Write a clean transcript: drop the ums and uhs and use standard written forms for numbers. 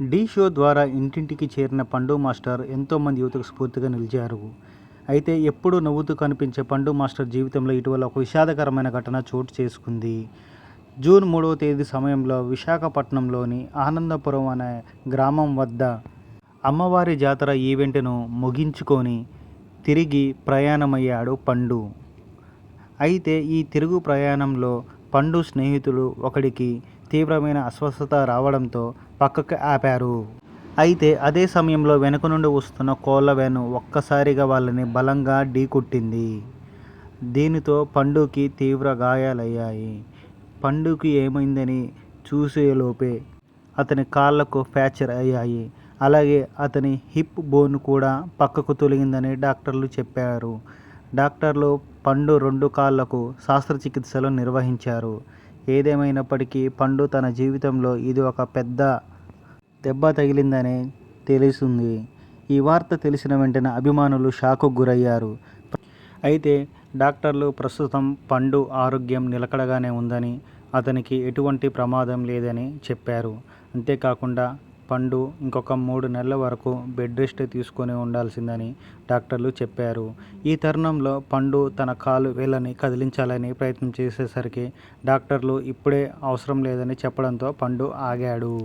ఢీ show ద్వారా ఇంటింటికి చేరిన పండు మాస్టర్ ఎంతోమంది యువతకు స్ఫూర్తిగా నిలిచారు. అయితే ఎప్పుడూ నవ్వుతూ కనిపించే పండు మాస్టర్ జీవితంలో ఇటీవల ఒక విషాదకరమైన ఘటన చోటు చేసుకుంది. జూన్ 3వ తేదీ సమయంలో విశాఖపట్నంలోని ఆనందపురం అనే గ్రామం వద్ద అమ్మవారి జాతర ఈవెంట్ను ముగించుకొని తిరిగి ప్రయాణమయ్యాడు పండు. అయితే ఈ తిరుగు ప్రయాణంలో పండు స్నేహితులు ఒకడికి తీవ్రమైన అస్వస్థత రావడంతో పక్కకు ఆపారు. అయితే అదే సమయంలో వెనుక నుండి వస్తున్న కోళ్ల వ్యాను ఒక్కసారిగా వాళ్ళని బలంగా ఢీకొట్టింది. దీనితో పండుకి తీవ్ర గాయాలయ్యాయి. పండుకి ఏమైందని చూసేలోపే అతని కాళ్లకు ఫ్రాక్చర్ అయ్యాయి. అలాగే అతని హిప్ బోన్ కూడా పక్కకు తొలగిందని డాక్టర్లు చెప్పారు. డాక్టర్లు పండు 2 కాళ్లకు శస్త్రచికిత్సలు నిర్వహించారు. ఏదేమైనప్పటికీ పండు తన జీవితంలో ఇది ఒక పెద్ద దెబ్బ తగిలిందని తెలిసింది. ఈ వార్త తెలిసిన వెంటనే అభిమానులు షాక్కు గురయ్యారు. అయితే డాక్టర్లు ప్రస్తుతం పండు ఆరోగ్యం నిలకడగానే ఉందని, అతనికి ఎటువంటి ప్రమాదం లేదని చెప్పారు. అంతేకాకుండా పండు ఇంకొక 3 నెలల వరకు బెడ్ రెస్ట్ తీసుకొని ఉండాల్సిందని డాక్టర్లు చెప్పారు. ఈ తరుణంలో పండు తన కాలు వేళ్ళని కదిలించాలని ప్రయత్నం చేసేసరికి డాక్టర్లు ఇప్పుడే అవసరం లేదని చెప్పడంతో పండు ఆగాడు.